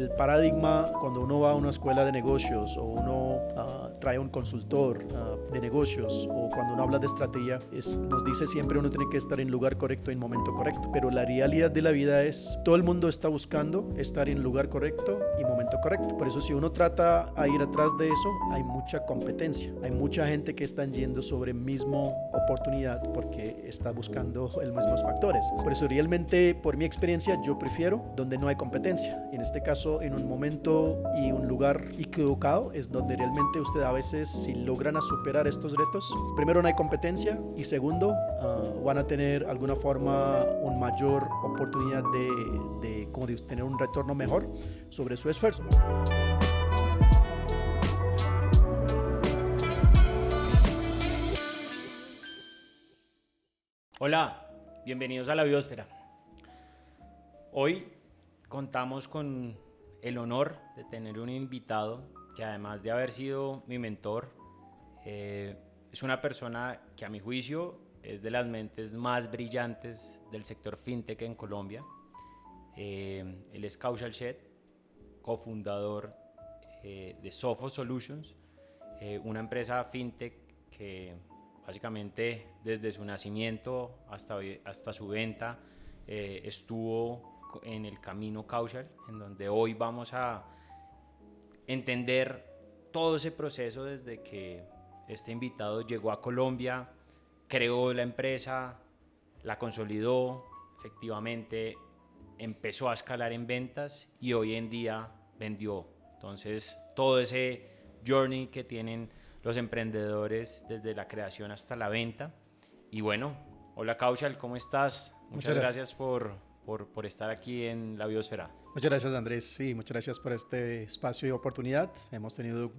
el paradigma cuando uno va a una escuela de negocios o uno trae un consultor de negocios o cuando uno habla de estrategia, nos dice siempre uno tiene que estar en lugar correcto en momento correcto, pero la realidad de la vida es todo el mundo está buscando estar en lugar correcto y momento correcto. Por eso si uno trata a ir atrás de eso, hay mucha competencia, hay mucha gente que están yendo sobre mismo oportunidad porque está buscando los mismos factores. Por eso realmente, por mi experiencia, yo prefiero donde no hay competencia. En este caso, en un momento y un lugar equivocado es donde realmente usted a veces, si logran superar estos retos, primero no hay competencia y segundo, van a tener alguna forma una mayor oportunidad de como de tener un retorno mejor sobre su esfuerzo. Hola, bienvenidos a la Biosfera. Hoy contamos con el honor de tener un invitado que, además de haber sido mi mentor, es una persona que, a mi juicio, es de las mentes más brillantes del sector fintech en Colombia. Él es Kaushal Sheth, cofundador de Sophos Solutions, una empresa fintech que básicamente desde su nacimiento hasta su venta estuvo en el camino Kaushal, en donde hoy vamos a entender todo ese proceso desde que este invitado llegó a Colombia, creó la empresa, la consolidó, efectivamente empezó a escalar en ventas y hoy en día vendió. Entonces, todo ese journey que tienen los emprendedores desde la creación hasta la venta. Y bueno, hola Kaushal, ¿cómo estás? Muchas gracias por estar aquí en la Biosfera. Muchas gracias, Andrés. Sí, muchas gracias por este espacio y oportunidad. Hemos tenido,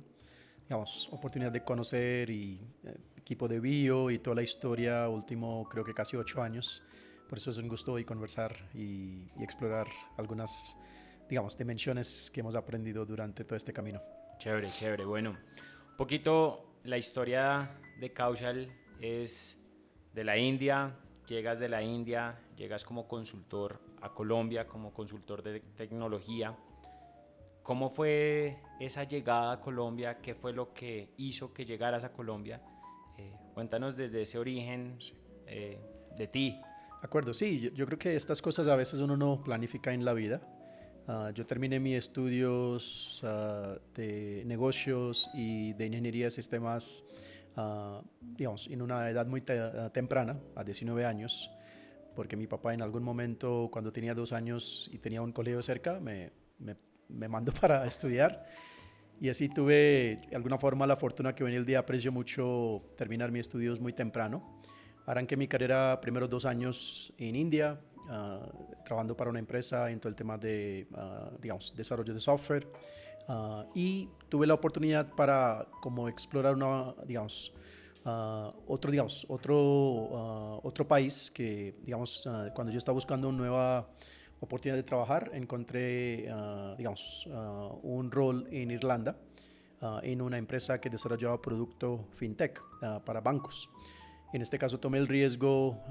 oportunidad de conocer y equipo de bio y toda la historia último, creo que casi 8 años. Por eso es un gusto hoy conversar y explorar algunas, dimensiones que hemos aprendido durante todo este camino. Chévere, chévere. Bueno, un poquito la historia de Kaushal es de la India. Llegas de la India, llegas como consultor a Colombia, como consultor de tecnología. ¿Cómo fue esa llegada a Colombia? ¿Qué fue lo que hizo que llegaras a Colombia? Cuéntanos desde ese origen de ti. De acuerdo, sí, yo creo que estas cosas a veces uno no planifica en la vida. Yo terminé mis estudios de negocios y de ingeniería de sistemas, en una edad muy temprana, a 19 años, porque mi papá en algún momento, cuando tenía 2 años y tenía un colegio cerca, me mandó para estudiar. Y así tuve, de alguna forma, la fortuna que hoy en el día aprecio mucho terminar mis estudios muy temprano. Arranqué mi carrera primeros 2 años en India, trabajando para una empresa en todo el tema de, desarrollo de software. Y tuve la oportunidad para como explorar otro país que, cuando yo estaba buscando una nueva oportunidad de trabajar, encontré, un rol en Irlanda, en una empresa que desarrollaba producto fintech para bancos. En este caso tomé el riesgo,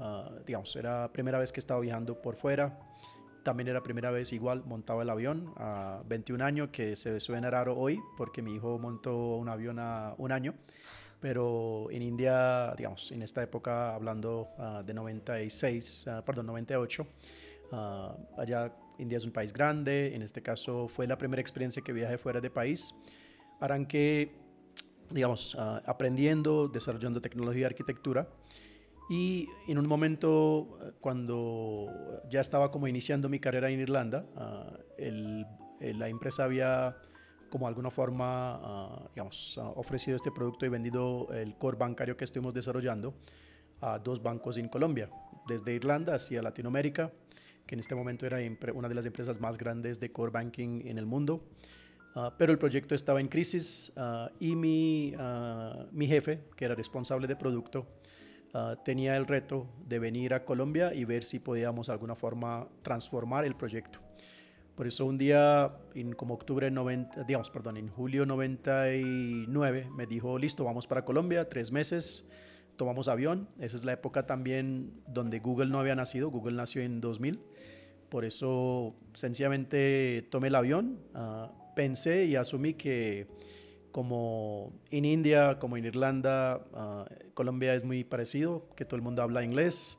era la primera vez que estaba viajando por fuera. También era la primera vez igual montaba el avión a 21 años, que se suena raro hoy porque mi hijo montó un avión a 1 año. Pero en India, en esta época, hablando de 98, allá India es un país grande. En este caso fue la primera experiencia que viajé fuera de país. Arranqué aprendiendo, desarrollando tecnología y arquitectura. Y en un momento, cuando ya estaba como iniciando mi carrera en Irlanda, la empresa había como alguna forma, ofrecido este producto y vendido el core bancario que estuvimos desarrollando a 2 bancos en Colombia, desde Irlanda hacia Latinoamérica, que en este momento era una de las empresas más grandes de core banking en el mundo. Pero el proyecto estaba en crisis y mi jefe, que era responsable de producto, tenía el reto de venir a Colombia y ver si podíamos de alguna forma transformar el proyecto. Por eso un día, en julio 99, me dijo, listo, vamos para Colombia, 3 meses, tomamos avión. Esa es la época también donde Google no había nacido. Google nació en 2000. Por eso sencillamente tomé el avión, pensé y asumí que como en India, como en Irlanda, Colombia es muy parecido, que todo el mundo habla inglés.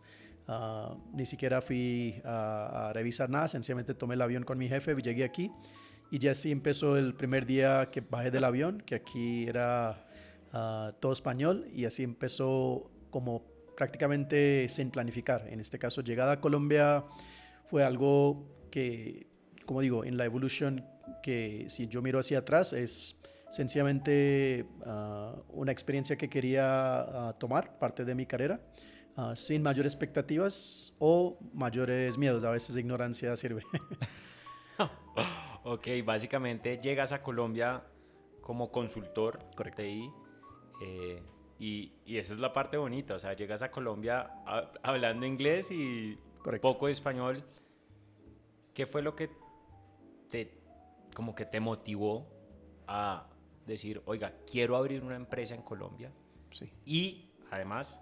Ni siquiera fui a revisar nada, sencillamente tomé el avión con mi jefe, llegué aquí y ya así empezó el primer día que bajé del avión, que aquí era todo español, y así empezó como prácticamente sin planificar. En este caso, llegada a Colombia fue algo que, como digo, en la evolución, que si yo miro hacia atrás es sencillamente una experiencia que quería tomar, parte de mi carrera, sin mayores expectativas o mayores miedos. A veces ignorancia sirve. Ok, básicamente llegas a Colombia como consultor Correcto. TI, y esa es la parte bonita, o sea, llegas a Colombia hablando inglés y Correcto. poco español. ¿Qué fue lo que te, como que te motivó a decir, oiga, quiero abrir una empresa en Colombia Sí. y además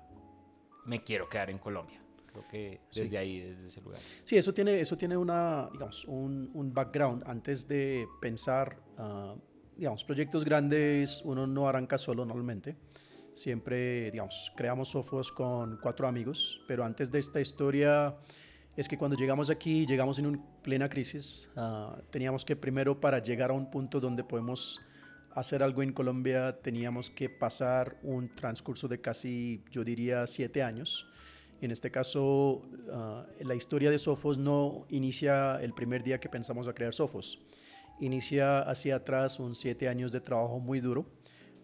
me quiero quedar en Colombia? Creo que desde Sí. ahí, desde ese lugar. Sí, eso tiene una, digamos, un background. Antes de pensar, digamos, proyectos grandes, uno no arranca solo normalmente. Siempre, digamos, creamos Sofos con 4 amigos, pero antes de esta historia es que cuando llegamos aquí, llegamos en una plena crisis. Teníamos que primero, para llegar a un punto donde podemos hacer algo en Colombia, teníamos que pasar un transcurso de casi, yo diría, 7 años. En este caso, la historia de Sofos no inicia el primer día que pensamos a crear Sofos. Inicia hacia atrás un 7 años de trabajo muy duro,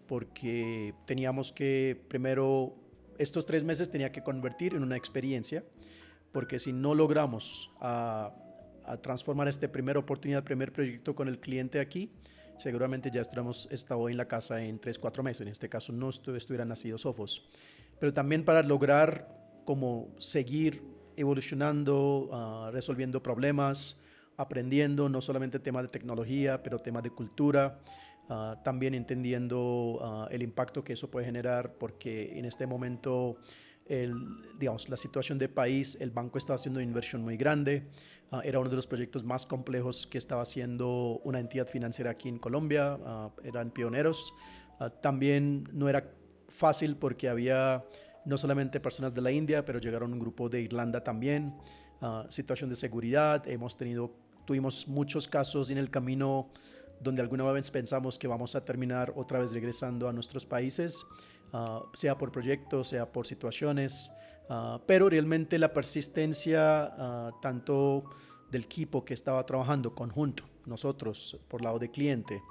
porque teníamos que primero, estos 3 meses tenía que convertir en una experiencia, porque si no logramos a transformar esta primera oportunidad, primer proyecto con el cliente aquí, seguramente ya estuviéramos estado en la casa en 3, 4 meses. En este caso no estuviera nacido Sofos. Pero también para lograr como seguir evolucionando, resolviendo problemas, aprendiendo no solamente temas de tecnología, pero temas de cultura, también entendiendo el impacto que eso puede generar, porque en este momento digamos, la situación del país, el banco estaba haciendo una inversión muy grande, era uno de los proyectos más complejos que estaba haciendo una entidad financiera aquí en Colombia, eran pioneros. También no era fácil porque había no solamente personas de la India, pero llegaron un grupo de Irlanda también. Situación de seguridad, tuvimos muchos casos en el camino donde alguna vez pensamos que vamos a terminar otra vez regresando a nuestros países, sea por proyectos, sea por situaciones, pero realmente la persistencia tanto del equipo que estaba trabajando conjunto, nosotros por lado de cliente,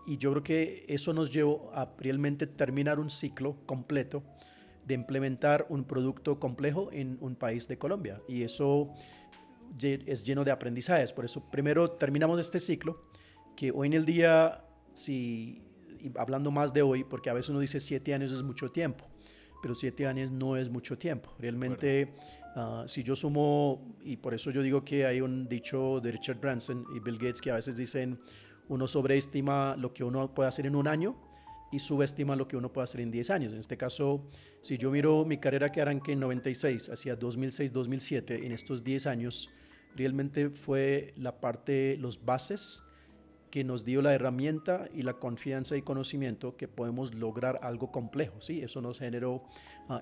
y yo creo que eso nos llevó a realmente terminar un ciclo completo de implementar un producto complejo en un país de Colombia, y eso es lleno de aprendizajes. Por eso primero terminamos este ciclo, que hoy en el día, si hablando más de hoy, porque a veces uno dice 7 años es mucho tiempo, pero 7 años no es mucho tiempo. Realmente, si yo sumo, y por eso yo digo que hay un dicho de Richard Branson y Bill Gates que a veces dicen, uno sobreestima lo que uno puede hacer en un año y subestima lo que uno puede hacer en 10 años. En este caso, si yo miro mi carrera que arranqué en 96 hacia 2006-2007, en estos 10 años, realmente fue la parte, los bases que nos dio la herramienta y la confianza y conocimiento que podemos lograr algo complejo, ¿sí? Eso nos generó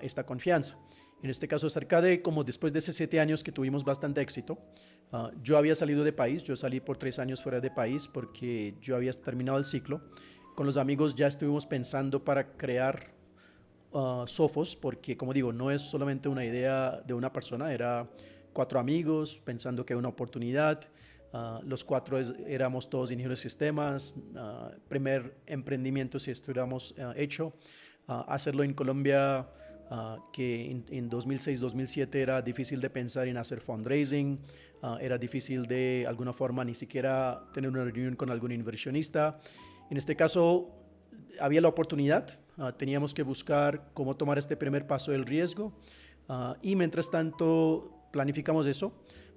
esta confianza. En este caso, cerca de como después de esos 7 años que tuvimos bastante éxito, yo había salido de país, yo salí por 3 años fuera de país porque yo había terminado el ciclo. Con los amigos ya estuvimos pensando para crear Sofos, porque como digo, no es solamente una idea de una persona, era 4 amigos pensando que era una oportunidad. Los 4 éramos todos ingenieros de sistemas, primer emprendimiento si estuviéramos hecho. Hacerlo en Colombia, que en 2006-2007 era difícil de pensar en hacer fundraising, era difícil de alguna forma ni siquiera tener una reunión con algún inversionista. En este caso había la oportunidad, teníamos que buscar cómo tomar este primer paso del riesgo, y mientras tanto planificamos eso.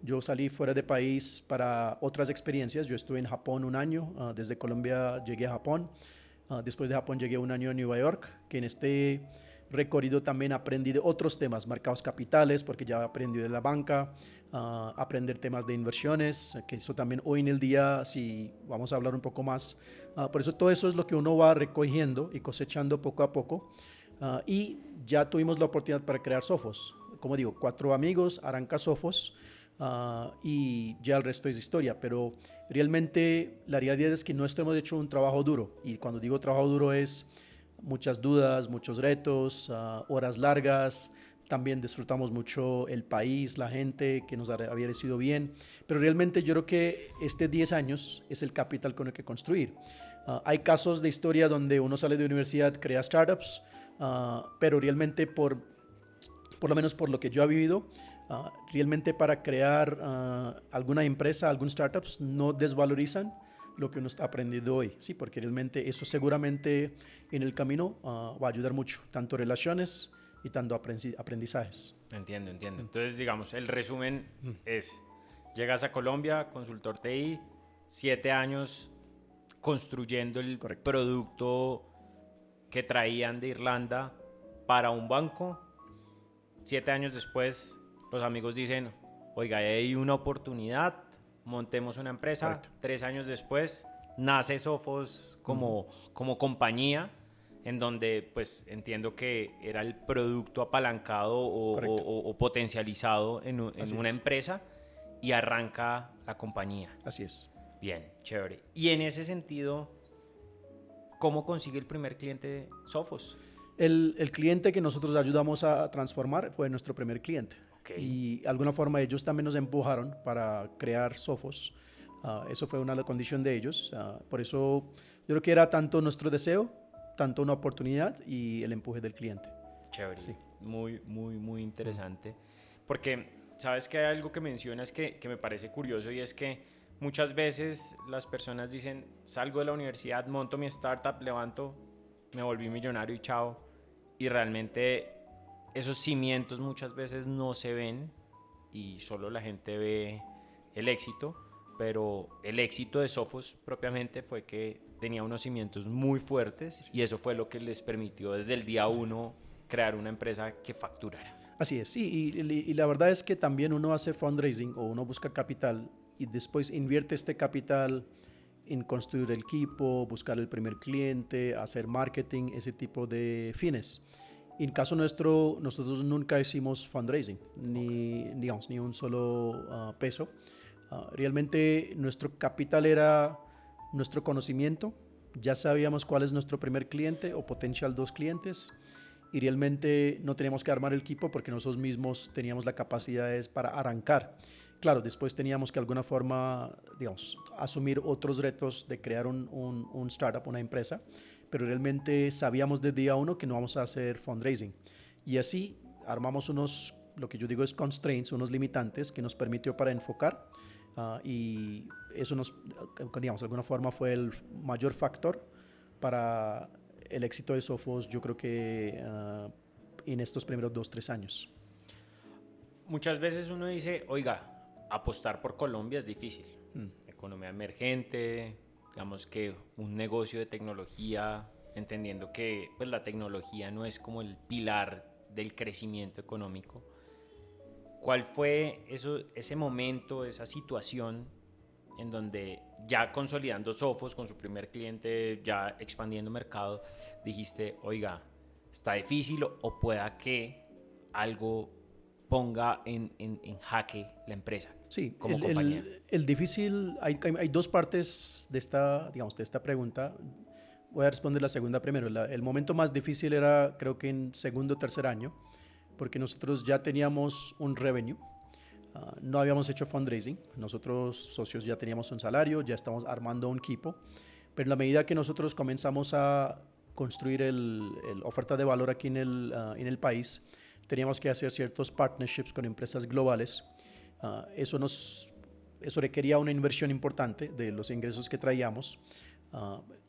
Yo salí fuera de país para otras experiencias. Yo estuve en Japón un año. Desde Colombia llegué a Japón. Después de Japón llegué un año a Nueva York, que en este recorrido también aprendí de otros temas, mercados capitales, porque ya aprendí de la banca, aprender temas de inversiones, que eso también hoy en el día, si vamos a hablar un poco más, por eso todo eso es lo que uno va recogiendo y cosechando poco a poco. Y ya tuvimos la oportunidad para crear Sophos. Como digo, 4 amigos, arranca Sophos, y ya el resto es historia. Pero realmente la realidad es que nosotros hemos hecho un trabajo duro. Y cuando digo trabajo duro es muchas dudas, muchos retos, horas largas. También disfrutamos mucho el país, la gente, que nos había recibido bien. Pero realmente yo creo que 10 años es el capital con el que construir. Hay casos de historia donde uno sale de universidad, crea startups, pero realmente por lo menos por lo que yo he vivido, realmente para crear alguna empresa, algún startups, no desvalorizan lo que uno está aprendiendo hoy, ¿sí? Porque realmente eso seguramente en el camino va a ayudar mucho, tanto relaciones y tanto aprendizajes. Entiendo. Entonces, digamos, el resumen es, llegas a Colombia, consultor TI, 7 años construyendo el Correcto. producto que traían de Irlanda para un banco. 7 años después, los amigos dicen, oiga, hay una oportunidad, montemos una empresa. Correcto. 3 años después, nace Sophos como compañía, en donde pues entiendo que era el producto apalancado o potencializado en una empresa, y arranca la compañía. Así es. Bien, chévere. Y en ese sentido, ¿cómo consigue el primer cliente Sophos? El cliente que nosotros ayudamos a transformar fue nuestro primer cliente. Okay. Y de alguna forma ellos también nos empujaron para crear Sophos. Eso fue una condición de ellos. Por eso yo creo que era tanto nuestro deseo, tanto una oportunidad y el empuje del cliente. Chévere. Sí. Muy interesante. Porque, ¿sabes que hay algo que mencionas que me parece curioso? Y es que muchas veces las personas dicen, salgo de la universidad, monto mi startup, levanto, me volví millonario y chao. Y realmente esos cimientos muchas veces no se ven y solo la gente ve el éxito. Pero el éxito de Sophos propiamente fue que tenía unos cimientos muy fuertes y eso fue lo que les permitió desde el día 1 crear una empresa que facturara. Así es, sí, y la verdad es que también uno hace fundraising o uno busca capital y después invierte este capital en construir el equipo, buscar el primer cliente, hacer marketing, ese tipo de fines. En caso nuestro, nosotros nunca hicimos fundraising, ni un solo peso. Realmente nuestro capital era nuestro conocimiento, ya sabíamos cuál es nuestro primer cliente o potencial 2 clientes y realmente no teníamos que armar el equipo porque nosotros mismos teníamos las capacidades para arrancar. Claro, después teníamos que de alguna forma, digamos, asumir otros retos de crear un startup, una empresa, pero realmente sabíamos desde día 1 que no vamos a hacer fundraising. Y así armamos lo que yo digo es constraints, unos limitantes que nos permitió para enfocar. Y eso digamos, de alguna forma fue el mayor factor para el éxito de Sophos, yo creo que en estos primeros 2-3 años. Muchas veces uno dice, oiga, apostar por Colombia es difícil. Economía emergente, digamos que un negocio de tecnología, entendiendo que pues, la tecnología no es como el pilar del crecimiento económico. ¿Cuál fue ese momento, esa situación en donde ya consolidando Sophos con su primer cliente, ya expandiendo mercado, dijiste, oiga, está difícil o pueda que algo ponga en jaque la empresa? Sí, como compañía. El difícil, hay 2 partes de esta pregunta. Voy a responder la segunda primero. El momento más difícil era creo que en segundo o tercer año, porque nosotros ya teníamos un revenue, no habíamos hecho fundraising, nosotros socios ya teníamos un salario, ya estamos armando un equipo, pero en la medida que nosotros comenzamos a construir el oferta de valor aquí en el país, teníamos que hacer ciertos partnerships con empresas globales. Eso requería una inversión importante de los ingresos que traíamos.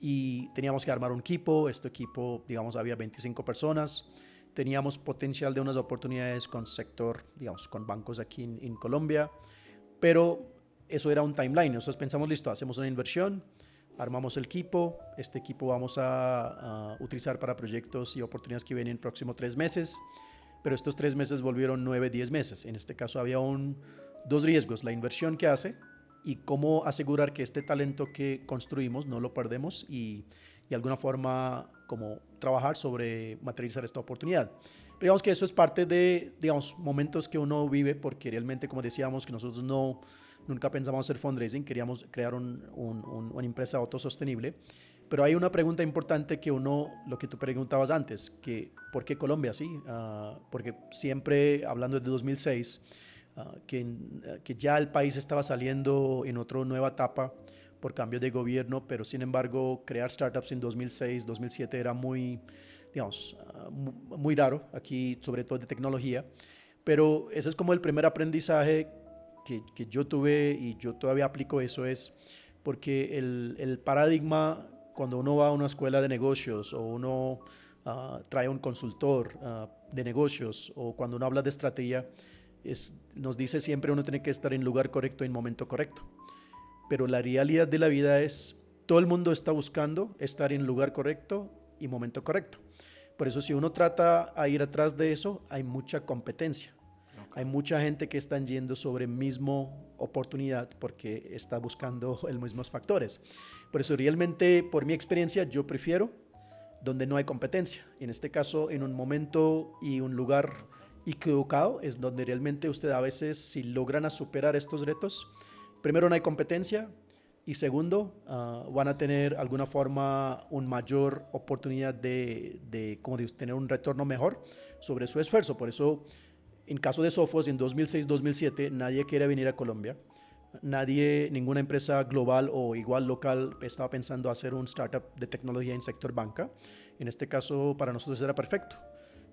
Y teníamos que armar un equipo. Este equipo, digamos, había 25 personas. Teníamos potencial de unas oportunidades con sector, digamos, con bancos aquí en Colombia. Pero eso era un timeline. Nosotros pensamos, listo, hacemos una inversión, armamos el equipo, este equipo vamos a utilizar para proyectos y oportunidades que vienen en próximos 3 meses, pero estos 3 meses volvieron 9, 10 meses. En este caso había dos riesgos, la inversión que hace y cómo asegurar que este talento que construimos no lo perdemos y de alguna forma como trabajar sobre materializar esta oportunidad. Pero digamos que eso es parte de, digamos, momentos que uno vive porque realmente, como decíamos, que nosotros nunca pensamos hacer fundraising, queríamos crear una empresa autosostenible. Pero hay una pregunta importante que lo que tú preguntabas antes, que ¿por qué Colombia? Sí, porque siempre, hablando de 2006, que ya el país estaba saliendo en otra nueva etapa por cambio de gobierno, pero sin embargo crear startups en 2006, 2007 era muy, digamos, muy raro aquí, sobre todo de tecnología. Pero ese es como el primer aprendizaje que yo tuve y yo todavía aplico eso, es porque el paradigma cuando uno va a una escuela de negocios o uno trae un consultor de negocios o cuando uno habla de estrategia, nos dice siempre uno tiene que estar en lugar correcto en momento correcto. Pero la realidad de la vida es todo el mundo está buscando estar en lugar correcto y momento correcto. Por eso si uno trata a ir atrás de eso, hay mucha competencia. Okay. Hay mucha gente que está yendo sobre mismo oportunidad porque está buscando los mismos factores. Por eso realmente, por mi experiencia, yo prefiero donde no hay competencia. En este caso, en un momento y un lugar equivocado es donde realmente usted a veces, si logran superar estos retos, primero no hay competencia y segundo, van a tener alguna forma una mayor oportunidad de tener un retorno mejor sobre su esfuerzo. Por eso, en caso de Sophos, en 2006-2007, nadie quiere venir a Colombia. Ninguna empresa global o igual local estaba pensando hacer un startup de tecnología en sector banca. En este caso, para nosotros era perfecto.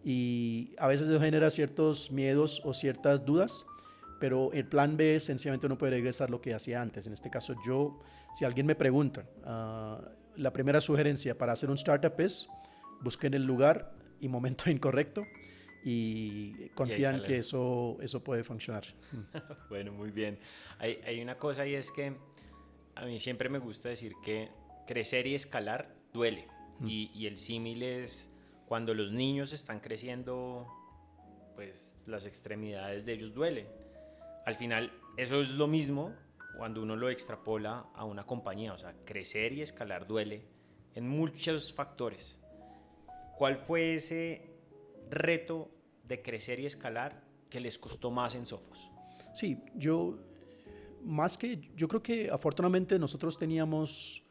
Y a veces eso genera ciertos miedos o ciertas dudas, pero el plan B es sencillamente uno puede regresar a lo que hacía antes. En este caso, si alguien me pregunta, la primera sugerencia para hacer un startup es busquen el lugar y momento incorrecto y confían que eso puede funcionar. Bueno, muy bien. Hay una cosa y es que a mí siempre me gusta decir que crecer y escalar duele. Y el símil es cuando los niños están creciendo, pues las extremidades de ellos duelen. Al final, eso es lo mismo cuando uno lo extrapola a una compañía. O sea, crecer y escalar duele en muchos factores. ¿Cuál fue ese reto de crecer y escalar que les costó más en Sophos? Sí, yo creo que afortunadamente nosotros teníamos,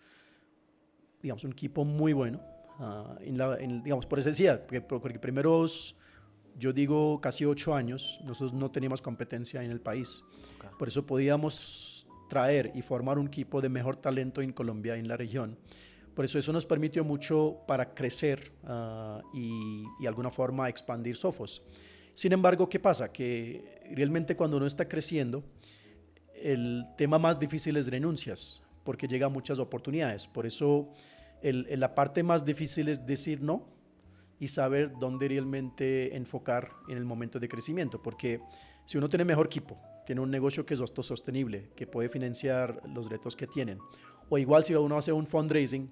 digamos, un equipo muy bueno. Digamos, por eso decía, porque primeros, yo digo casi 8 años, nosotros no teníamos competencia en el país. Okay. Por eso podíamos traer y formar un equipo de mejor talento en Colombia, en la región. Por eso nos permitió mucho para crecer y de alguna forma expandir Sophos. Sin embargo, ¿qué pasa? Que realmente cuando uno está creciendo, el tema más difícil es renuncias, porque llegan muchas oportunidades. Por eso la parte más difícil es decir no y saber dónde realmente enfocar en el momento de crecimiento. Porque si uno tiene mejor equipo, tiene un negocio que es autosostenible, que puede financiar los retos que tienen, o igual si uno hace un fundraising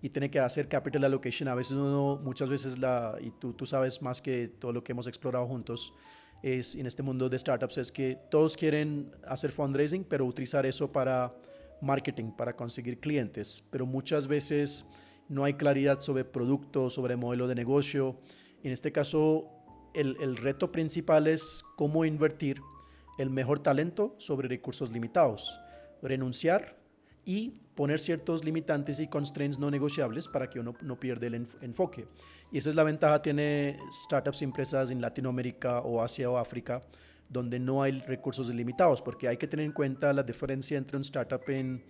y tiene que hacer capital allocation, a veces muchas veces, y tú sabes más que todo lo que hemos explorado juntos, es en este mundo de startups, es que todos quieren hacer fundraising, pero utilizar eso para marketing, para conseguir clientes, pero muchas veces no hay claridad sobre producto, sobre modelo de negocio. En este caso, el reto principal es cómo invertir el mejor talento sobre recursos limitados, renunciar y poner ciertos limitantes y constraints no negociables para que uno no pierda el enfoque. Y esa es la ventaja tiene startups y empresas en Latinoamérica o Asia o África, donde no hay recursos limitados, porque hay que tener en cuenta la diferencia entre un startup en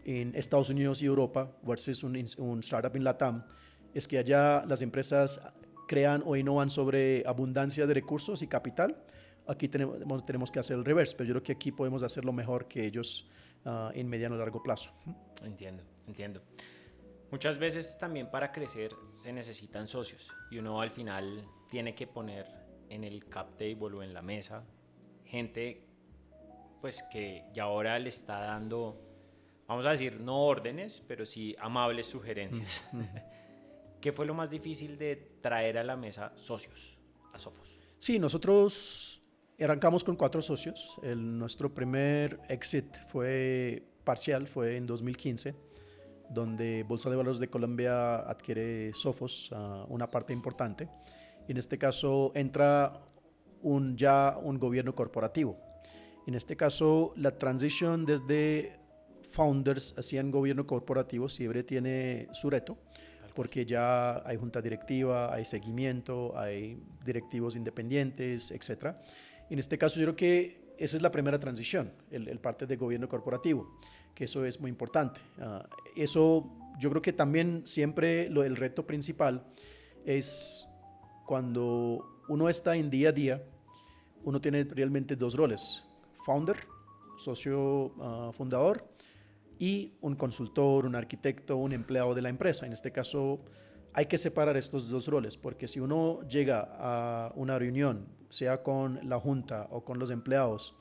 Estados Unidos y Europa versus un startup en LATAM, es que allá las empresas crean o innovan sobre abundancia de recursos y capital. Aquí tenemos que hacer el reverse, pero yo creo que aquí podemos hacerlo mejor que ellos en mediano y largo plazo. Entiendo. Muchas veces también para crecer se necesitan socios y uno al final tiene que poner en el cap table o en la mesa gente pues que ya ahora le está dando vamos a decir, no órdenes, pero sí amables sugerencias. ¿Qué fue lo más difícil de traer a la mesa socios a Sophos? Sí, nosotros arrancamos con 4 socios. Nuestro primer exit fue parcial, fue en 2015, donde Bolsa de Valores de Colombia adquiere Sophos, una parte importante. Y en este caso entra ya un gobierno corporativo. En este caso, la transición desde founders hacia un gobierno corporativo siempre tiene su reto, porque ya hay junta directiva, hay seguimiento, hay directivos independientes, etc. En este caso, yo creo que esa es la primera transición, el parte de gobierno corporativo, que eso es muy importante. Eso, yo creo que también siempre el reto principal es cuando uno está en día a día, uno tiene realmente 2 roles: founder, socio fundador, y un consultor, un arquitecto, un empleado de la empresa. En este caso hay que separar estos 2 roles, porque si uno llega a una reunión, sea con la junta o con los empleados,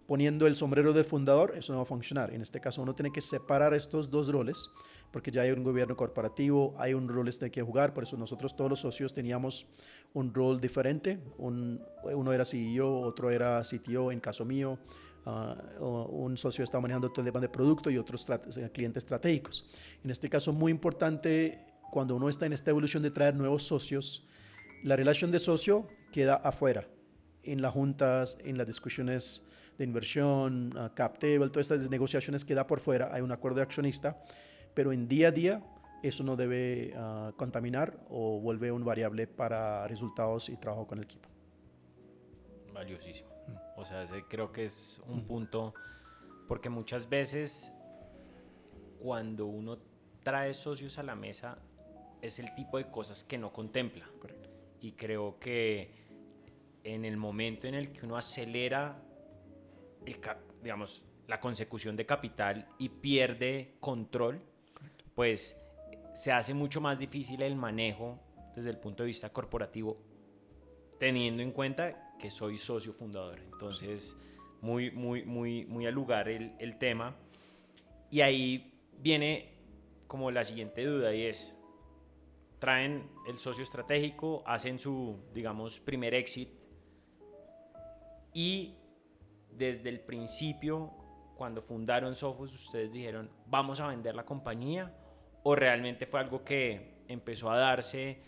poniendo el sombrero de fundador, eso no va a funcionar. En este caso uno tiene que separar estos 2 roles, porque ya hay un gobierno corporativo, hay un rol que jugar. Por eso nosotros todos los socios teníamos un rol diferente. Uno era CEO, otro era CTO en caso mío. Un socio está manejando todo el tema de producto y otros clientes estratégicos. En este caso, muy importante, cuando uno está en esta evolución de traer nuevos socios, la relación de socio queda afuera, en las juntas, en las discusiones de inversión, cap table, todas estas negociaciones queda por fuera. Hay un acuerdo de accionista, pero en día a día eso no debe contaminar o vuelve un variable para resultados y trabajo con el equipo. Valiosísimo. O sea, ese creo que es un punto, porque muchas veces cuando uno trae socios a la mesa es el tipo de cosas que no contempla. Correcto. Y creo que en el momento en el que uno acelera digamos, la consecución de capital y pierde control, correcto, pues se hace mucho más difícil el manejo desde el punto de vista corporativo, teniendo en cuenta que soy socio fundador. Entonces, muy al lugar el tema. Y ahí viene como la siguiente duda, y es: traen el socio estratégico, hacen su, digamos, primer exit, y desde el principio, cuando fundaron Sophos, ustedes dijeron, vamos a vender la compañía, o realmente fue algo que empezó a darse,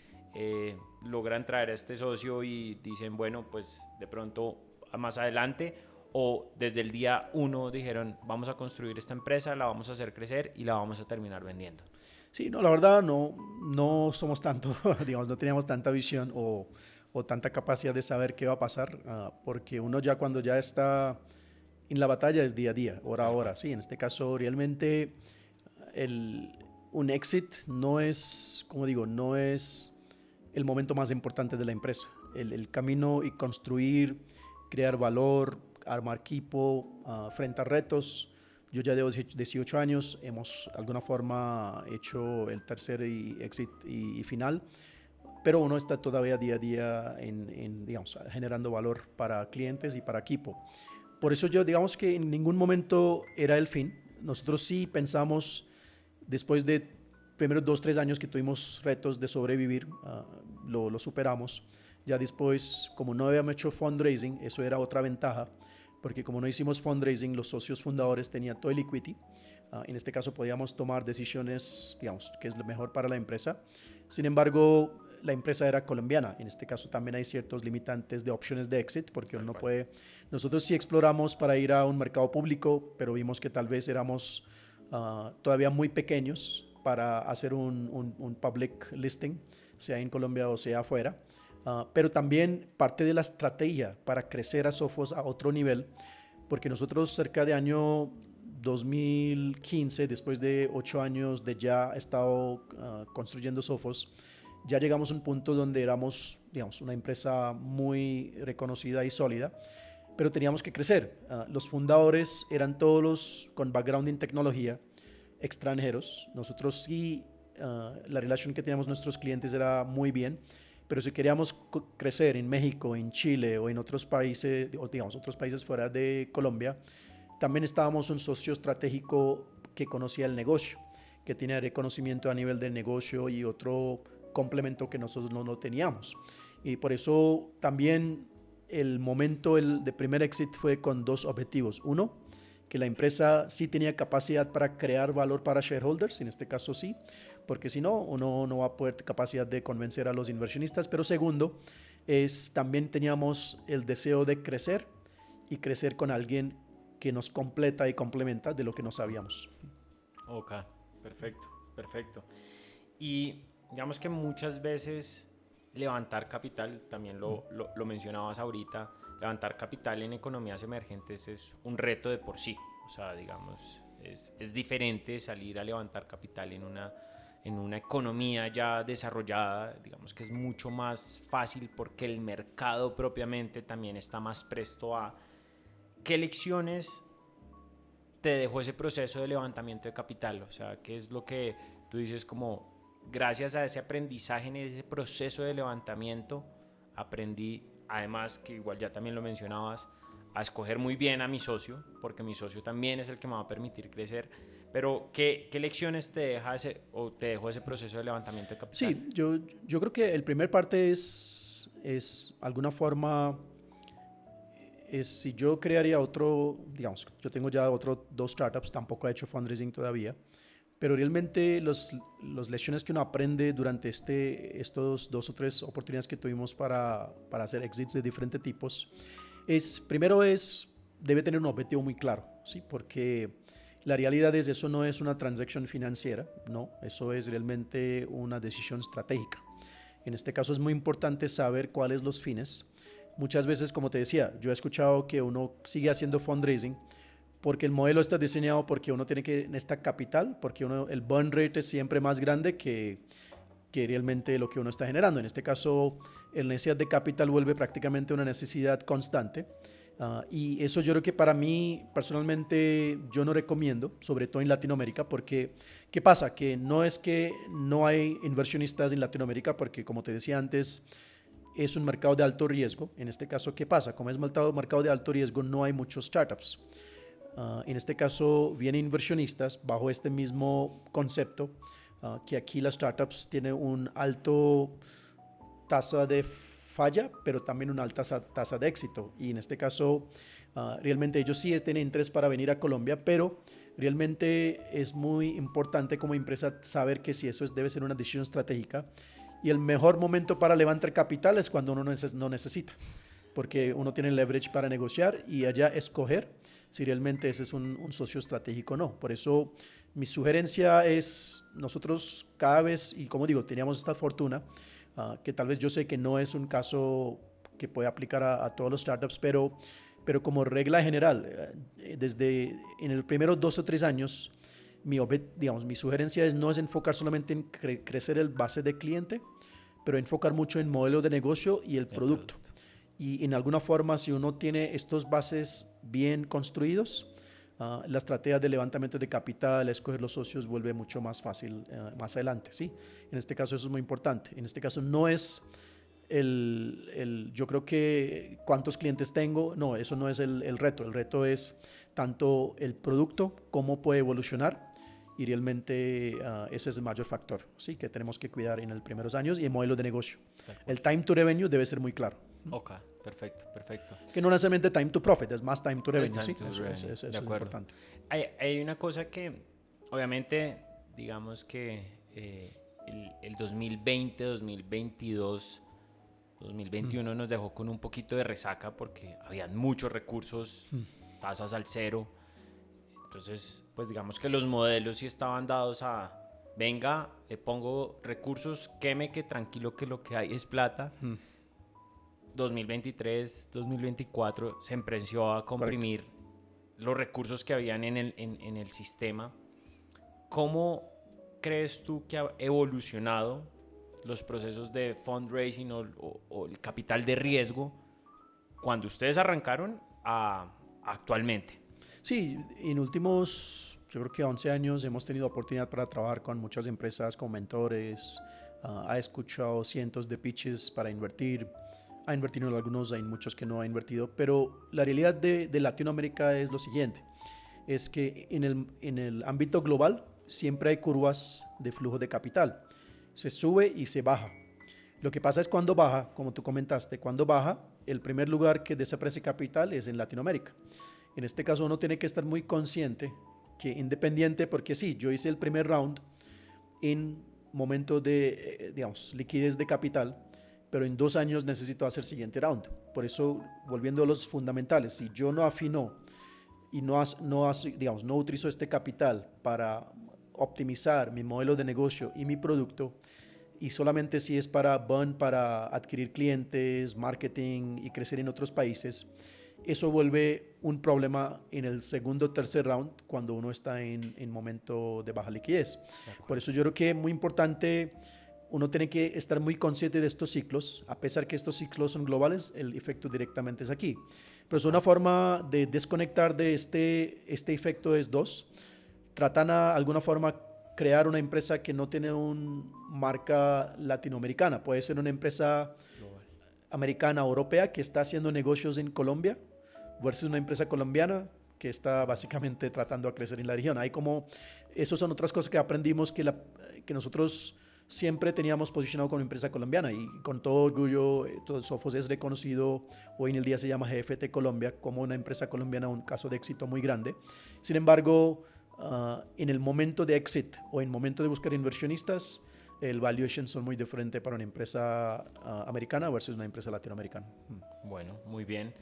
logran traer a este socio y dicen, bueno, pues de pronto más adelante, o desde el día 1 dijeron, vamos a construir esta empresa, la vamos a hacer crecer y la vamos a terminar vendiendo? Sí, no, la verdad no somos tanto, digamos, no teníamos tanta visión o tanta capacidad de saber qué va a pasar, porque uno ya cuando ya está en la batalla es día a día, hora a hora. Sí, en este caso realmente un exit no es, como digo, no es el momento más importante de la empresa. El camino y construir, crear valor, armar equipo, enfrentar retos. Yo ya llevo 18 años, hemos de alguna forma hecho el tercer exit y final, pero uno está todavía día a día digamos, generando valor para clientes y para equipo. Por eso yo, digamos que en ningún momento era el fin. Nosotros sí pensamos, después de primeros 2-3 años que tuvimos retos de sobrevivir, lo superamos. Ya después, como no habíamos hecho fundraising, eso era otra ventaja, porque como no hicimos fundraising, los socios fundadores tenían todo el equity. En este caso podíamos tomar decisiones, digamos, que es lo mejor para la empresa. Sin embargo, la empresa era colombiana. En este caso también hay ciertos limitantes de opciones de exit, porque uno no puede. Nosotros sí exploramos para ir a un mercado público, pero vimos que tal vez éramos todavía muy pequeños para hacer un public listing, sea en Colombia o sea afuera. Pero también parte de la estrategia para crecer a Sophos a otro nivel, porque nosotros cerca de año 2015, después de 8 años de ya estado construyendo Sophos, ya llegamos a un punto donde éramos, digamos, una empresa muy reconocida y sólida, pero teníamos que crecer. Los fundadores eran todos con background en tecnología, extranjeros. Nosotros sí, la relación que teníamos con nuestros clientes era muy bien, pero si queríamos crecer en México, en Chile o en otros países, o digamos, otros países fuera de Colombia, también estábamos un socio estratégico que conocía el negocio, que tenía reconocimiento a nivel del negocio y otro complemento que nosotros no teníamos. Y por eso también el momento de primer exit fue con dos objetivos. Uno, que la empresa sí tenía capacidad para crear valor para shareholders, en este caso sí, porque si no, uno no va a poder capacidad de convencer a los inversionistas. Pero segundo, también teníamos el deseo de crecer y crecer con alguien que nos completa y complementa de lo que no sabíamos. Ok, perfecto, perfecto. Y digamos que muchas veces levantar capital, también lo mencionabas ahorita, levantar capital en economías emergentes es un reto de por sí. O sea, digamos, es diferente salir a levantar capital en una economía ya desarrollada. Digamos que es mucho más fácil porque el mercado propiamente también está más presto a... ¿Qué lecciones te dejó ese proceso de levantamiento de capital? O sea, ¿qué es lo que tú dices como... Gracias a ese aprendizaje en ese proceso de levantamiento, aprendí, además que igual ya también lo mencionabas, a escoger muy bien a mi socio, porque mi socio también es el que me va a permitir crecer. Pero, ¿qué lecciones te dejó ese proceso de levantamiento de capital? Sí, yo creo que el primer parte es alguna forma, si yo crearía otro, digamos, yo tengo ya dos startups, tampoco he hecho fundraising todavía, pero realmente las lecciones que uno aprende durante estos 2 o 3 oportunidades que tuvimos para hacer exits de diferentes tipos, primero debe tener un objetivo muy claro, ¿sí? Porque la realidad es eso no es una transacción financiera, no, eso es realmente una decisión estratégica. En este caso es muy importante saber cuáles los fines. Muchas veces, como te decía, yo he escuchado que uno sigue haciendo fundraising porque el modelo está diseñado porque uno tiene que necesitar capital, porque el burn rate es siempre más grande que realmente lo que uno está generando. En este caso, la necesidad de capital vuelve prácticamente una necesidad constante. Y eso yo creo que para mí, personalmente, yo no recomiendo, sobre todo en Latinoamérica, porque ¿qué pasa? Que no es que no hay inversionistas en Latinoamérica, porque como te decía antes, es un mercado de alto riesgo. En este caso, ¿qué pasa? Como es un mercado de alto riesgo, no hay muchos startups. En este caso vienen inversionistas bajo este mismo concepto, que aquí las startups tienen un alto tasa de falla, pero también una alta tasa de éxito. Y en este caso, realmente ellos sí tienen interés para venir a Colombia, pero realmente es muy importante como empresa saber que si eso debe ser una decisión estratégica. Y el mejor momento para levantar capital es cuando uno no necesita, porque uno tiene leverage para negociar y allá escoger si realmente ese es un socio estratégico o no. Por eso mi sugerencia es, nosotros cada vez, y como digo, teníamos esta fortuna, que tal vez yo sé que no es un caso que puede aplicar a todos los startups, pero como regla general, desde en los primeros 2 o 3 años, mi sugerencia no es enfocar solamente en crecer el base de cliente, pero enfocar mucho en modelo de negocio y el producto. Y en alguna forma, si uno tiene estos bases bien construidos, la estrategia de levantamiento de capital, escoger los socios, vuelve mucho más fácil más adelante, ¿sí? En este caso eso es muy importante. En este caso no es yo creo que cuántos clientes tengo, no, eso no es el reto. El reto es tanto el producto, cómo puede evolucionar, y realmente ese es el mayor factor, ¿sí? Que tenemos que cuidar en los primeros años, y el modelo de negocio. El time to revenue debe ser muy claro. Ok, perfecto, perfecto. Que no necesariamente time to profit, es más time to revenue, ¿sí? Eso es importante. Hay una cosa que, obviamente, digamos que el 2020, 2022, 2021 nos dejó con un poquito de resaca porque habían muchos recursos, tasas al cero. Entonces, pues digamos que los modelos sí estaban dados a, venga, le pongo recursos, queme que tranquilo que lo que hay es plata. 2023, 2024 se empezó a comprimir los recursos que habían en el sistema. ¿Cómo crees tú que ha evolucionado los procesos de fundraising o el capital de riesgo cuando ustedes arrancaron a actualmente? Sí, en últimos, yo creo que 11 años hemos tenido oportunidad para trabajar con muchas empresas como mentores, ha escuchado cientos de pitches para invertir, ha invertido en algunos, hay muchos que no ha invertido, pero la realidad de Latinoamérica es lo siguiente. es que en el ámbito global siempre hay curvas de flujo de capital. Se sube y se baja. Lo que pasa es cuando baja, como tú comentaste, cuando baja, el primer lugar que desaparece capital es en Latinoamérica. En este caso uno tiene que estar muy consciente que independiente, porque sí, yo hice el primer round en momento de, digamos, liquidez de capital, pero en 2 años necesito hacer el siguiente round. Por eso, volviendo a los fundamentales, si yo no afino y digamos, no utilizo este capital para optimizar mi modelo de negocio y mi producto, y solamente si es para burn, para adquirir clientes, marketing y crecer en otros países, eso vuelve un problema en el segundo o tercer round cuando uno está en momento de baja liquidez. Por eso yo creo que es muy importante, uno tiene que estar muy consciente de estos ciclos, a pesar que estos ciclos son globales, el efecto directamente es aquí. Pero es una forma de desconectar de este efecto es dos. Tratan a alguna forma crear una empresa que no tiene una marca latinoamericana. Puede ser una empresa americana o europea que está haciendo negocios en Colombia versus una empresa colombiana que está básicamente tratando de crecer en la región. Hay como, esas son otras cosas que aprendimos que nosotros siempre teníamos posicionado como empresa colombiana y con todo orgullo, todo Sofos es reconocido, hoy en el día se llama GFT Colombia, como una empresa colombiana, un caso de éxito muy grande. Sin embargo, en el momento de exit o en el momento de buscar inversionistas, el valuation son muy diferentes para una empresa americana versus una empresa latinoamericana. Bueno, muy bien.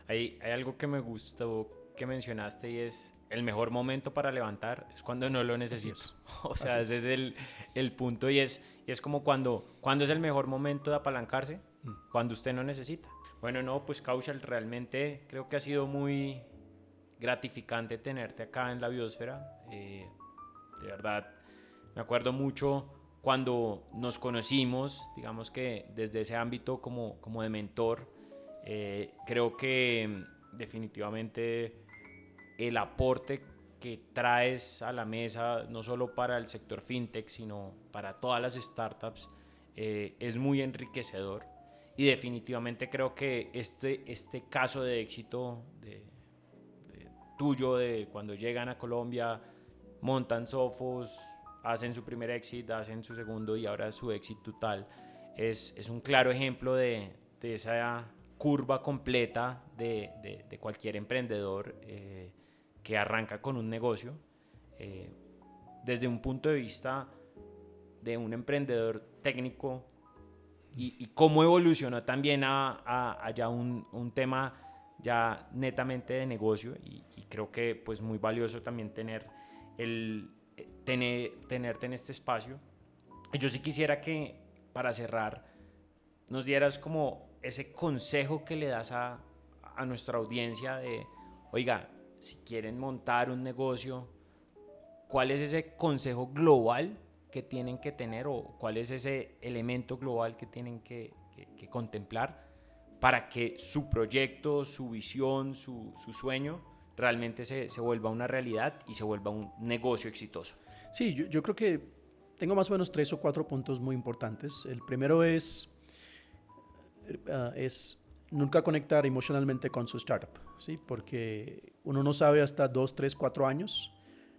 Hay algo que me gustó que mencionaste y es el mejor momento para levantar es cuando no lo necesito. O sea, ese es el punto y es como cuando es el mejor momento de apalancarse, cuando usted no necesita. Bueno, no, pues Kaushal, realmente creo que ha sido muy gratificante tenerte acá en la biosfera. De verdad, me acuerdo mucho cuando nos conocimos, digamos que desde ese ámbito como de mentor, creo que definitivamente el aporte que traes a la mesa, no solo para el sector fintech, sino para todas las startups, es muy enriquecedor. Y definitivamente creo que este caso de éxito tuyo, de cuando llegan a Colombia, montan Sofos, hacen su primer exit, hacen su segundo y ahora su éxito total, es un claro ejemplo de esa curva completa de cualquier emprendedor que arranca con un negocio, desde un punto de vista de un emprendedor técnico y cómo evolucionó también a ya un tema ya netamente de negocio y creo que pues muy valioso también tenerte en este espacio. Yo sí quisiera que para cerrar nos dieras como ese consejo que le das a nuestra audiencia de, oiga, si quieren montar un negocio, ¿cuál es ese consejo global que tienen que tener o cuál es ese elemento global que tienen que contemplar para que su proyecto, su visión, su sueño realmente se vuelva una realidad y se vuelva un negocio exitoso? Sí, yo creo que tengo más o menos 3 o 4 puntos muy importantes. El primero es nunca conectar emocionalmente con su startup, ¿sí? Porque uno no sabe hasta 2, 3, 4 años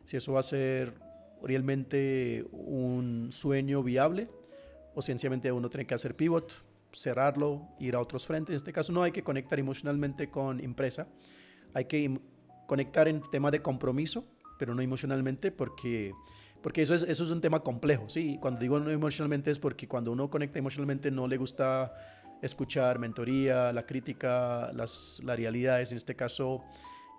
si eso va a ser realmente un sueño viable o sencillamente uno tiene que hacer pivot, cerrarlo, ir a otros frentes. En este caso no hay que conectar emocionalmente con empresa, hay que conectar en tema de compromiso, pero no emocionalmente porque eso es un tema complejo, ¿sí? Cuando digo no emocionalmente es porque cuando uno conecta emocionalmente no le gusta escuchar mentoría, la crítica, las realidades. En este caso,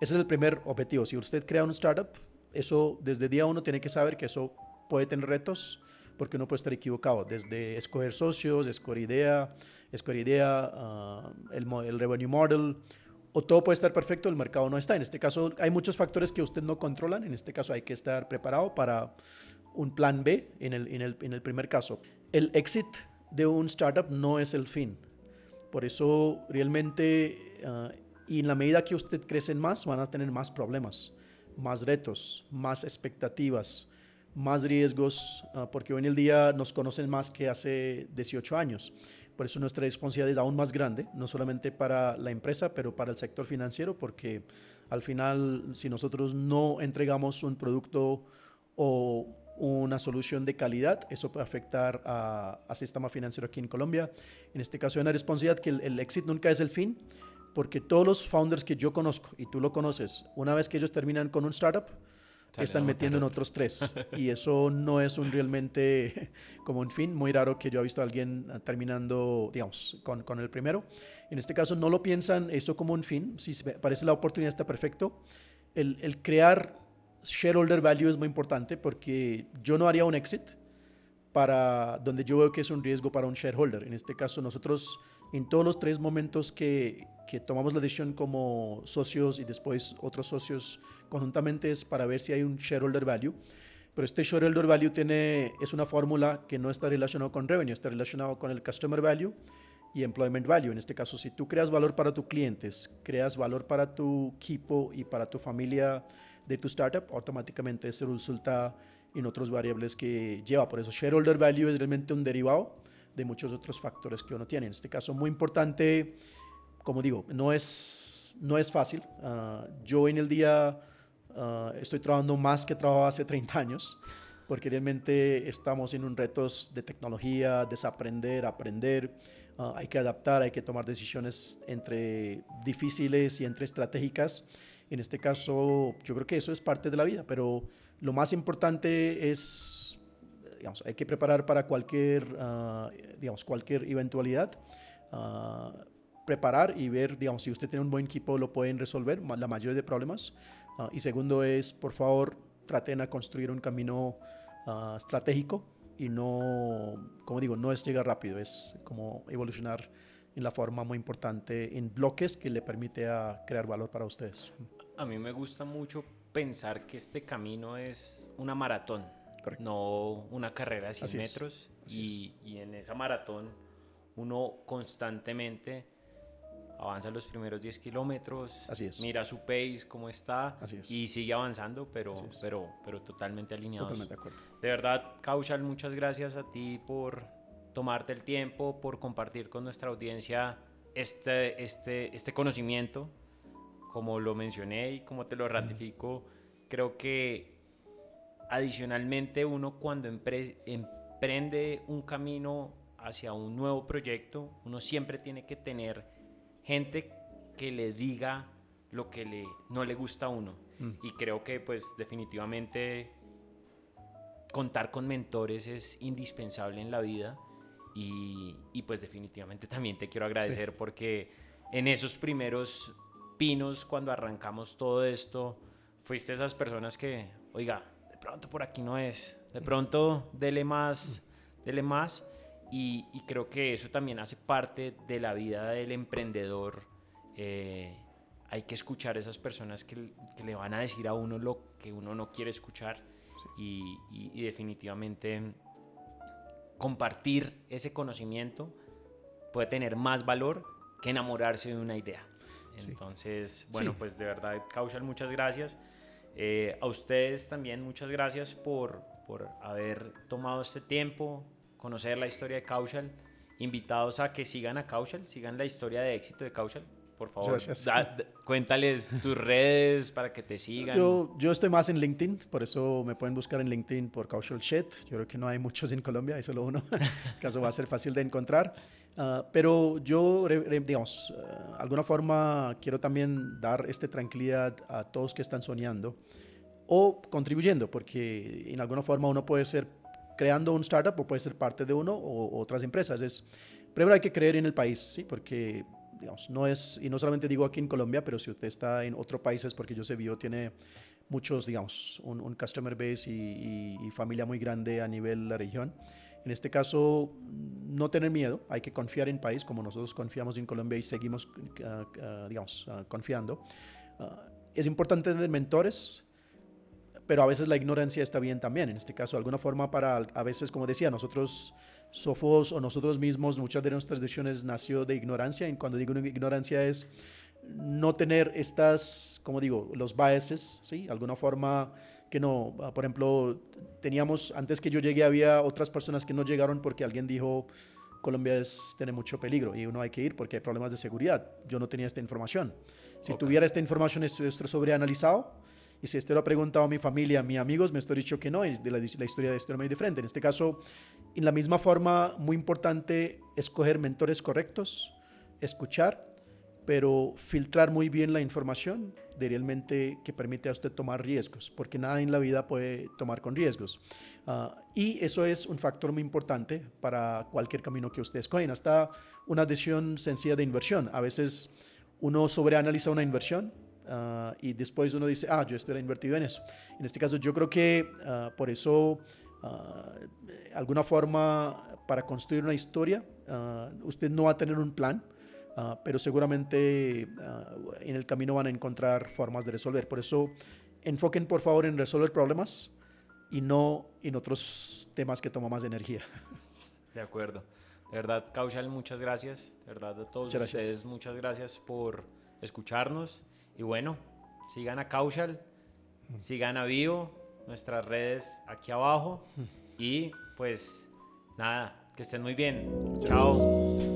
ese es el primer objetivo. Si usted crea un startup, eso desde día uno tiene que saber que eso puede tener retos porque uno puede estar equivocado. Desde escoger socios, escoger idea, el revenue model, o todo puede estar perfecto, el mercado no está. En este caso, hay muchos factores que usted no controlan. En este caso, hay que estar preparado para un plan B en el primer caso. El exit de un startup no es el fin. Por eso realmente, y en la medida que usted crece más, van a tener más problemas, más retos, más expectativas, más riesgos, porque hoy en el día nos conocen más que hace 18 años. Por eso nuestra responsabilidad es aún más grande, no solamente para la empresa, pero para el sector financiero, porque Al final, si nosotros no entregamos un producto o una solución de calidad, eso puede afectar al sistema financiero aquí en Colombia. En este caso hay una responsabilidad que el éxito nunca es el fin, porque todos los founders que yo conozco, y tú lo conoces, una vez que ellos terminan con un startup, están metiendo en otros 3. Y eso no es realmente como un fin. Muy raro que yo he visto a alguien terminando, digamos, con el primero. En este caso no lo piensan esto como un fin. Si parece la oportunidad está perfecto. El crear shareholder value es muy importante porque yo no haría un exit para donde yo veo que es un riesgo para un shareholder. En este caso nosotros en todos los 3 momentos que tomamos la decisión como socios y después otros socios conjuntamente es para ver si hay un shareholder value. Pero este shareholder value es una fórmula que no está relacionado con revenue, está relacionado con el customer value y employment value. En este caso, si tú creas valor para tus clientes, creas valor para tu equipo y para tu familia de tu startup, automáticamente eso resulta en otras variables que lleva. Por eso shareholder value es realmente un derivado de muchos otros factores que uno tiene. En este caso, muy importante, como digo, no es fácil. Yo en el día estoy trabajando más que trabajaba hace 30 años, porque realmente estamos en un retos de tecnología, desaprender, aprender. Hay que adaptar, hay que tomar decisiones entre difíciles y entre estratégicas. En este caso, yo creo que eso es parte de la vida, pero lo más importante es, digamos, hay que preparar para cualquier eventualidad. Preparar y ver, digamos, si usted tiene un buen equipo, lo pueden resolver la mayoría de problemas. Y segundo es, por favor, traten de construir un camino estratégico y no, como digo, no es llegar rápido, es como evolucionar en la forma muy importante en bloques que le permite crear valor para ustedes. A mí me gusta mucho pensar que este camino es una maratón, Correcto. no una carrera de 100 Así metros. es. Y en esa maratón uno constantemente avanza los primeros 10 kilómetros, Así es. mira su pace, cómo está, Así es. y sigue avanzando, pero totalmente alineados. Totalmente de acuerdo. De verdad, Kaushal, muchas gracias a ti por tomarte el tiempo, por compartir con nuestra audiencia este conocimiento. Como lo mencioné y como te lo ratifico, creo que adicionalmente uno cuando emprende un camino hacia un nuevo proyecto, uno siempre tiene que tener gente que le diga lo que no le gusta a uno. Y creo que pues definitivamente contar con mentores es indispensable en la vida y pues definitivamente también te quiero agradecer porque en esos primeros pinos cuando arrancamos todo esto fuiste esas personas que, oiga, de pronto por aquí no es, de pronto dele más y creo que eso también hace parte de la vida del emprendedor. Hay que escuchar a esas personas que le van a decir a uno lo que uno no quiere escuchar y definitivamente compartir ese conocimiento puede tener más valor que enamorarse de una idea. Entonces, bueno, pues de verdad, Kaushal, muchas gracias. A ustedes también muchas gracias por haber tomado este tiempo, conocer la historia de Kaushal. Invitados a que sigan a Kaushal, sigan la historia de éxito de Kaushal. Por favor, cuéntales tus redes para que te sigan. Yo estoy más en LinkedIn, por eso me pueden buscar en LinkedIn por Kaushal Shet. Yo creo que no hay muchos en Colombia, hay solo uno. El caso va a ser fácil de encontrar. Pero yo, digamos, alguna forma quiero también dar tranquilidad a todos que están soñando o contribuyendo, porque en alguna forma uno puede ser creando un startup o puede ser parte de uno o otras empresas. Primero hay que creer en el país, ¿sí? Porque digamos, y no solamente digo aquí en Colombia, pero si usted está en otros países, porque yo sé Bio tiene muchos, digamos, un customer base y familia muy grande a nivel de la región. En este caso, no tener miedo, hay que confiar en el país, como nosotros confiamos en Colombia y seguimos, confiando. Es importante tener mentores, pero a veces la ignorancia está bien también. En este caso, de alguna forma, a veces, como decía, nosotros Sofos o nosotros mismos, muchas de nuestras decisiones nació de ignorancia, y cuando digo ignorancia es no tener como digo, los biases, ¿sí? Alguna forma que no, por ejemplo, antes que yo llegué había otras personas que no llegaron porque alguien dijo Colombia tiene mucho peligro y uno hay que ir porque hay problemas de seguridad. Yo no tenía esta información. Si Ok. tuviera esta información, esto sobreanalizado. Y si esto lo ha preguntado a mi familia, a mis amigos, me estoy dicho que no, y la historia de esto es muy diferente. En este caso, en la misma forma, muy importante escoger mentores correctos, escuchar, pero filtrar muy bien la información de realmente que permite a usted tomar riesgos, porque nada en la vida puede tomar con riesgos. Y eso es un factor muy importante para cualquier camino que ustedes escogen. Hasta una decisión sencilla de inversión. A veces uno sobreanaliza una inversión y después uno dice, yo estoy invertido en eso. En este caso yo creo que por eso, alguna forma, para construir una historia, usted no va a tener un plan, pero seguramente en el camino van a encontrar formas de resolver. Por eso enfoquen por favor en resolver problemas y no en otros temas que toman más energía. De acuerdo. De verdad, Kaushal, muchas gracias. De verdad, a todos Muchas gracias. ustedes, muchas gracias por escucharnos. Y bueno, sigan a Kaushal, sigan a Bio, nuestras redes aquí abajo. Y pues nada, que estén muy bien. Muchas Chao. gracias.